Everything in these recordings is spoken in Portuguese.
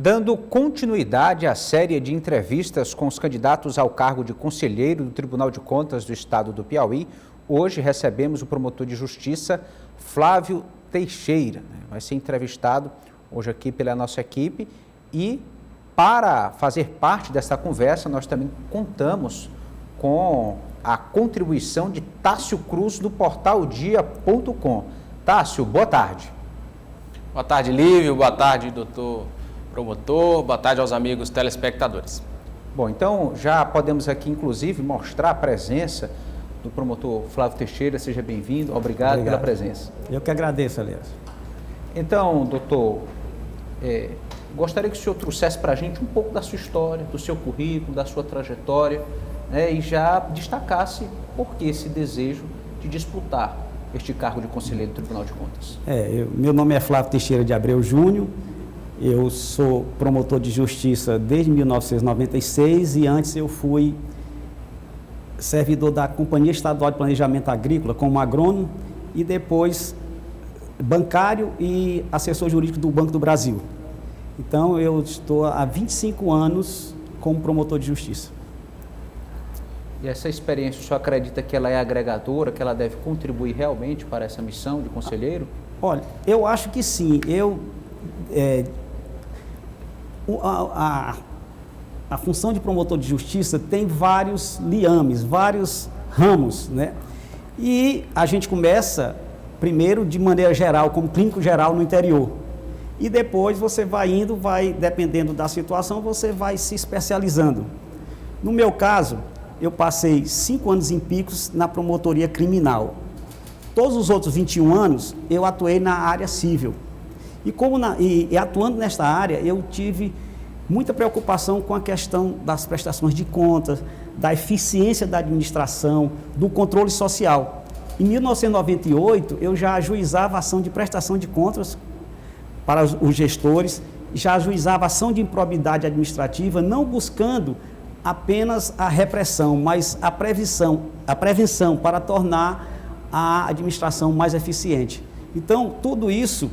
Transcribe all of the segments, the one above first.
Dando continuidade à série de entrevistas com os candidatos ao cargo de conselheiro do Tribunal de Contas do Estado do Piauí, hoje recebemos o promotor de justiça Flávio Teixeira. Vai ser entrevistado hoje aqui pela nossa equipe e para fazer parte dessa conversa nós também contamos com a contribuição de Tássio Cruz do portal dia.com. Tássio, boa tarde. Boa tarde, Lívio. Boa tarde, doutor promotor. Boa tarde aos amigos telespectadores. Bom, então já podemos aqui, inclusive, mostrar a presença do promotor Flávio Teixeira. Seja bem-vindo. Obrigado pela presença. Eu que agradeço, aliás. Então, doutor, gostaria que o senhor trouxesse para a gente um pouco da sua história, do seu currículo, da sua trajetória, né, e já destacasse por que esse desejo de disputar este cargo de conselheiro do Tribunal de Contas. Meu nome é Flávio Teixeira de Abreu Júnior. Eu sou promotor de justiça desde 1996 e antes eu fui servidor da Companhia Estadual de Planejamento Agrícola como agrônomo e depois bancário e assessor jurídico do Banco do Brasil. Então eu estou há 25 anos como promotor de justiça. E essa experiência, o senhor acredita que ela é agregadora, que ela deve contribuir realmente para essa missão de conselheiro? Olha, eu acho que sim. A função de promotor de justiça tem vários liames, vários ramos, né? E a gente começa, primeiro, de maneira geral, como clínico geral no interior. E depois você vai dependendo da situação, você vai se especializando. No meu caso, eu passei 5 anos em Picos na promotoria criminal. Todos os outros 21 anos, eu atuei na área civil. E atuando nesta área, eu tive muita preocupação com a questão das prestações de contas, da eficiência da administração, do controle social. Em 1998, eu já ajuizava ação de prestação de contas para os gestores, já ajuizava ação de improbidade administrativa, não buscando apenas a repressão, mas a prevenção para tornar a administração mais eficiente. Então, tudo isso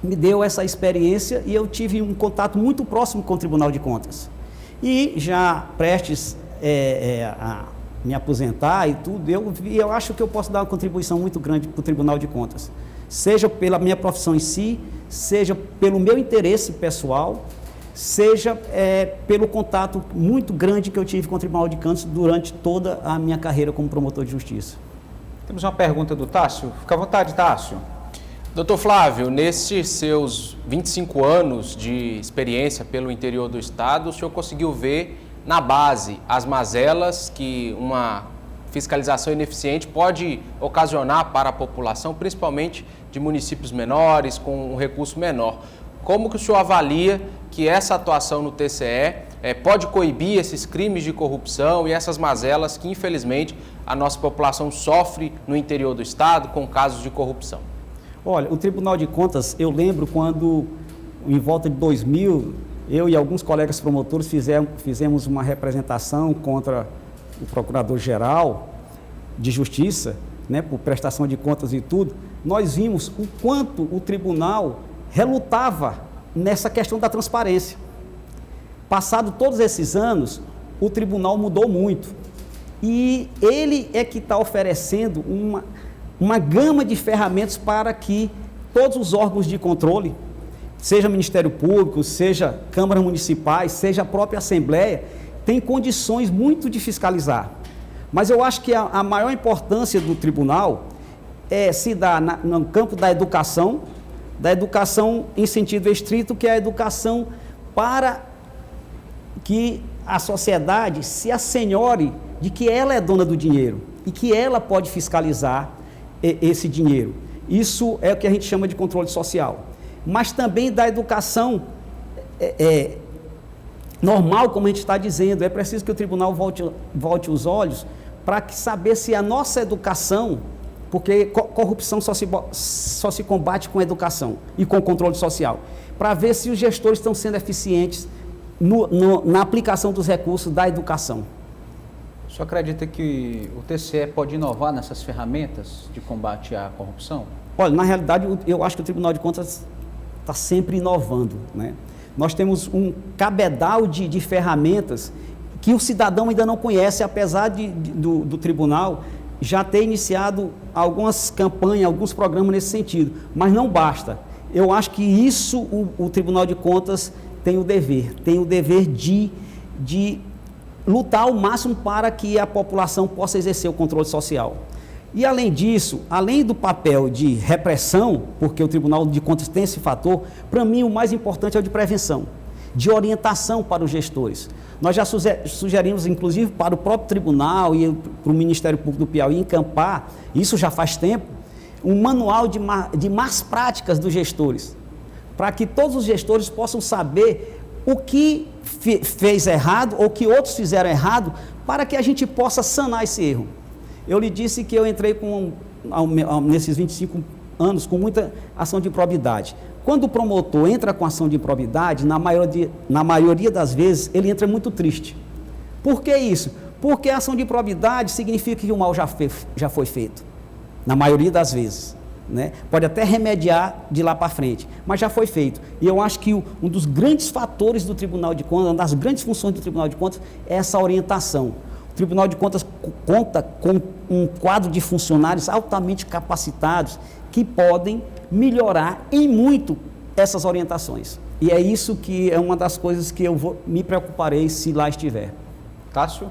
me deu essa experiência e eu tive um contato muito próximo com o Tribunal de Contas. E já prestes a me aposentar e tudo, eu acho que eu posso dar uma contribuição muito grande para o Tribunal de Contas. Seja pela minha profissão em si, seja pelo meu interesse pessoal, seja pelo contato muito grande que eu tive com o Tribunal de Contas durante toda a minha carreira como promotor de justiça. Temos uma pergunta do Tássio. Fica à vontade, Tássio. Doutor Flávio, nesses seus 25 anos de experiência pelo interior do estado, o senhor conseguiu ver na base as mazelas que uma fiscalização ineficiente pode ocasionar para a população, principalmente de municípios menores, com um recurso menor. Como que o senhor avalia que essa atuação no TCE pode coibir esses crimes de corrupção e essas mazelas que, infelizmente, a nossa população sofre no interior do estado com casos de corrupção? Olha, o Tribunal de Contas, eu lembro quando, em volta de 2000, eu e alguns colegas promotores fizemos uma representação contra o Procurador-Geral de Justiça, né, por prestação de contas e tudo. Nós vimos o quanto o Tribunal relutava nessa questão da transparência. Passado todos esses anos, o Tribunal mudou muito. E ele é que está oferecendo uma gama de ferramentas para que todos os órgãos de controle, seja Ministério Público, seja câmaras municipais, seja a própria Assembleia, tem condições muito de fiscalizar. Mas eu acho que a maior importância do tribunal se dá no campo da educação em sentido estrito, que é a educação para que a sociedade se assenhore de que ela é dona do dinheiro e que ela pode fiscalizar esse dinheiro. Isso é o que a gente chama de controle social. Mas também da educação normal, como a gente está dizendo. É preciso que o tribunal volte os olhos para saber se a nossa educação, porque corrupção só se combate com educação e com controle social, para ver se os gestores estão sendo eficientes na aplicação dos recursos da educação. O senhor acredita que o TCE pode inovar nessas ferramentas de combate à corrupção? Olha, na realidade, eu acho que o Tribunal de Contas está sempre inovando, né? Nós temos um cabedal de ferramentas que o cidadão ainda não conhece, apesar do tribunal já ter iniciado algumas campanhas, alguns programas nesse sentido, mas não basta. Eu acho que isso o Tribunal de Contas tem o dever de lutar ao máximo para que a população possa exercer o controle social. E além disso, além do papel de repressão, porque o Tribunal de Contas tem esse fator, para mim o mais importante é o de prevenção, de orientação para os gestores. Nós já sugerimos, inclusive, para o próprio tribunal e para o Ministério Público do Piauí encampar, isso já faz tempo, um manual de más práticas dos gestores, para que todos os gestores possam saber o que fez errado ou que outros fizeram errado, para que a gente possa sanar esse erro. Eu lhe disse que eu entrei nesses 25 anos com muita ação de improbidade. Quando o promotor entra com ação de improbidade, na maioria das vezes, ele entra muito triste. Por que isso? Porque a ação de improbidade significa que o mal já foi feito, na maioria das vezes. Né? Pode até remediar de lá para frente, mas já foi feito. E eu acho que um dos grandes fatores do Tribunal de Contas, uma das grandes funções do Tribunal de Contas, é essa orientação. O Tribunal de Contas conta com um quadro de funcionários altamente capacitados que podem melhorar em muito essas orientações. E é isso que é uma das coisas que eu me preocuparei se lá estiver. Cássio?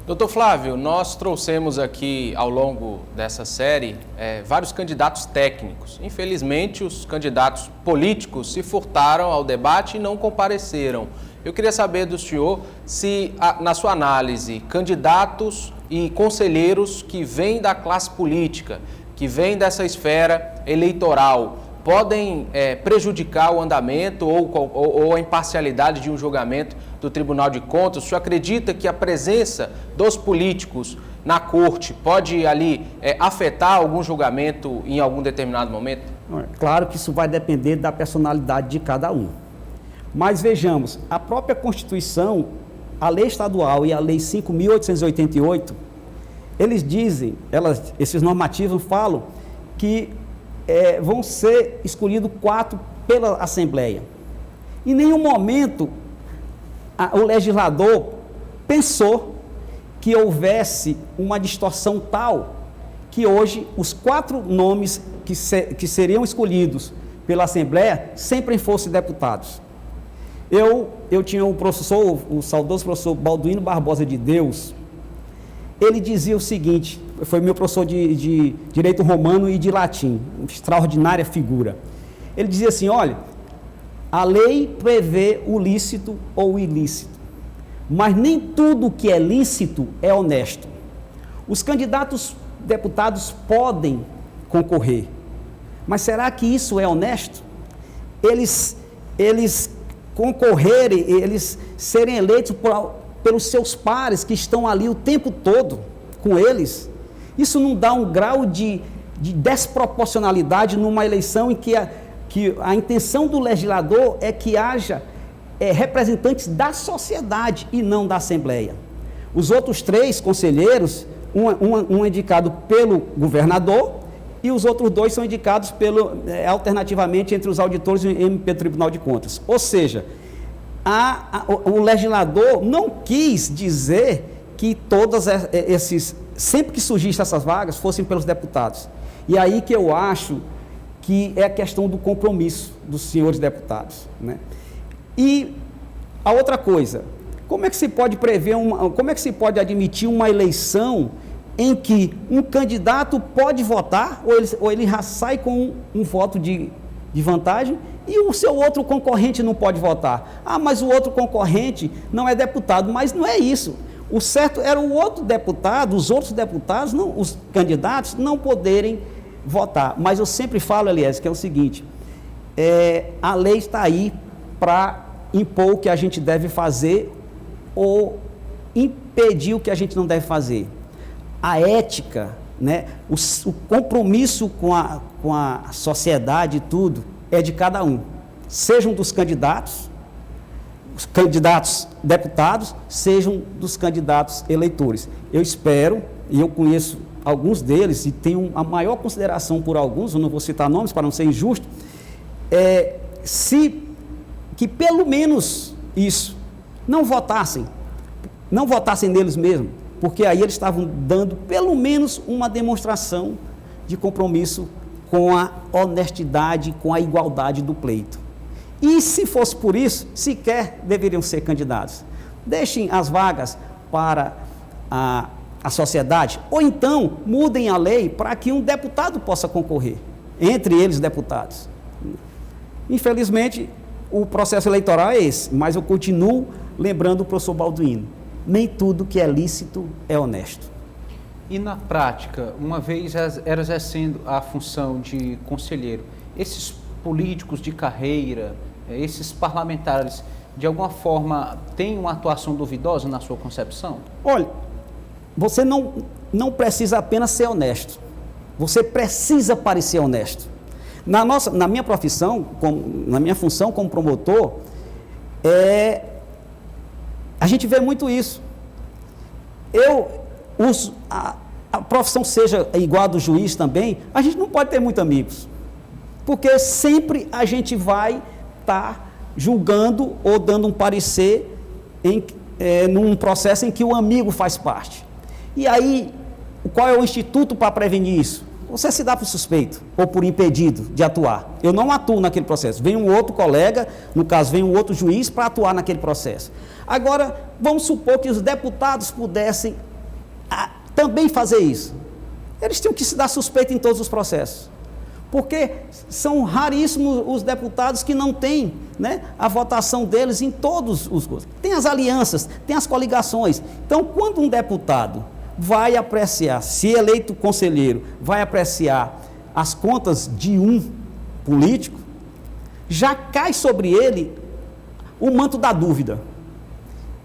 Doutor Flávio, nós trouxemos aqui ao longo dessa série vários candidatos técnicos. Infelizmente, os candidatos políticos se furtaram ao debate e não compareceram. Eu queria saber do senhor se, na sua análise, candidatos e conselheiros que vêm da classe política, que vêm dessa esfera eleitoral, podem prejudicar o andamento ou a imparcialidade de um julgamento do Tribunal de Contas. O senhor acredita que a presença dos políticos na corte pode ali afetar algum julgamento em algum determinado momento? Claro que isso vai depender da personalidade de cada um. Mas vejamos, a própria Constituição, a lei estadual e a lei 5.888, eles dizem, esses normativos falam que vão ser escolhidos 4 pela Assembleia. Em nenhum momento o legislador pensou que houvesse uma distorção tal que hoje os 4 nomes que seriam escolhidos pela Assembleia sempre fossem deputados. Eu tinha o saudoso professor Balduino Barbosa de Deus. Ele dizia o seguinte, foi meu professor de Direito Romano e de Latim, uma extraordinária figura. Ele dizia assim, olha, a lei prevê o lícito ou o ilícito, mas nem tudo que é lícito é honesto. Os candidatos deputados podem concorrer, mas será que isso é honesto? Eles concorrerem, eles serem eleitos pelos seus pares que estão ali o tempo todo com eles, isso não dá um grau de desproporcionalidade numa eleição em que a intenção do legislador é que haja representantes da sociedade e não da Assembleia. Os outros 3 conselheiros, um é indicado pelo governador e os outros 2 são indicados alternativamente entre os auditores e o MP do Tribunal de Contas. Ou seja, o legislador não quis dizer que todos sempre que surgissem essas vagas, fossem pelos deputados. E aí que eu acho que é a questão do compromisso dos senhores deputados, né? E a outra coisa, como é que se pode admitir uma eleição em que um candidato pode votar, ou ele já sai com um voto de vantagem, e o seu outro concorrente não pode votar? Ah, mas o outro concorrente não é deputado, mas não é isso. O certo era o outro deputado, os outros deputados, os candidatos, não poderem votar. Mas eu sempre falo, Elias, que é o seguinte, a lei está aí para impor o que a gente deve fazer ou impedir o que a gente não deve fazer. A ética, né, o compromisso com a sociedade e tudo, é de cada um. Sejam dos candidatos, os candidatos deputados, sejam dos candidatos eleitores. Eu espero, e eu conheço alguns deles, e tenho a maior consideração por alguns, eu não vou citar nomes para não ser injusto, se que pelo menos isso, não votassem neles mesmos, porque aí eles estavam dando pelo menos uma demonstração de compromisso com a honestidade, com a igualdade do pleito. E se fosse por isso, sequer deveriam ser candidatos. Deixem as vagas para a sociedade, ou então mudem a lei para que um deputado possa concorrer, entre eles deputados. Infelizmente, o processo eleitoral é esse, mas eu continuo lembrando o professor Balduino, nem tudo que é lícito é honesto. E na prática, uma vez era exercendo a função de conselheiro, esses políticos de carreira, esses parlamentares, de alguma forma, têm uma atuação duvidosa na sua concepção? Olha, você não precisa apenas ser honesto, você precisa parecer honesto. Na minha profissão, na minha função como promotor, a gente vê muito isso. A profissão seja igual a do juiz também, a gente não pode ter muitos amigos, porque sempre a gente vai estar julgando ou dando um parecer num processo em que o amigo faz parte. E aí, qual é o instituto para prevenir isso? Você se dá por suspeito ou por impedido de atuar. Eu não atuo naquele processo. Vem um outro colega, no caso, vem um outro juiz para atuar naquele processo. Agora, vamos supor que os deputados pudessem também fazer isso. Eles tinham que se dar suspeito em todos os processos. Porque são raríssimos os deputados que não têm, né, a votação deles em todos os coisas. Tem as alianças, tem as coligações. Então, quando um deputado vai apreciar, se eleito conselheiro, vai apreciar as contas de um político, já cai sobre ele o manto da dúvida.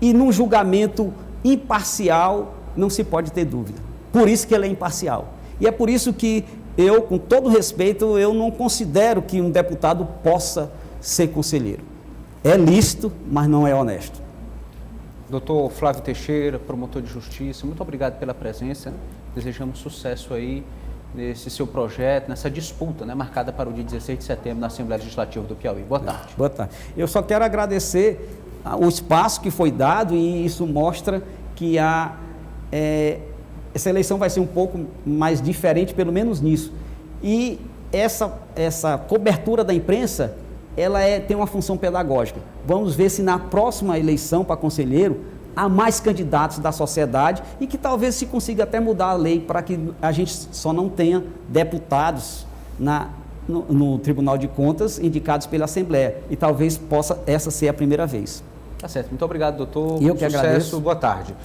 E num julgamento imparcial não se pode ter dúvida. Por isso que ele é imparcial. E é por isso que eu, com todo respeito, eu não considero que um deputado possa ser conselheiro. É lícito, mas não é honesto. Doutor Flávio Teixeira, promotor de justiça, muito obrigado pela presença. Desejamos sucesso aí nesse seu projeto, nessa disputa, né, marcada para o dia 16 de setembro na Assembleia Legislativa do Piauí. Boa tarde. Boa tarde. Eu só quero agradecer o espaço que foi dado, e isso mostra que essa eleição vai ser um pouco mais diferente, pelo menos nisso. E essa cobertura da imprensa, ela tem uma função pedagógica. Vamos ver se na próxima eleição para conselheiro há mais candidatos da sociedade e que talvez se consiga até mudar a lei para que a gente só não tenha deputados no Tribunal de Contas indicados pela Assembleia. E talvez possa essa ser a primeira vez. Tá certo. Muito obrigado, doutor. Eu que agradeço. Boa tarde.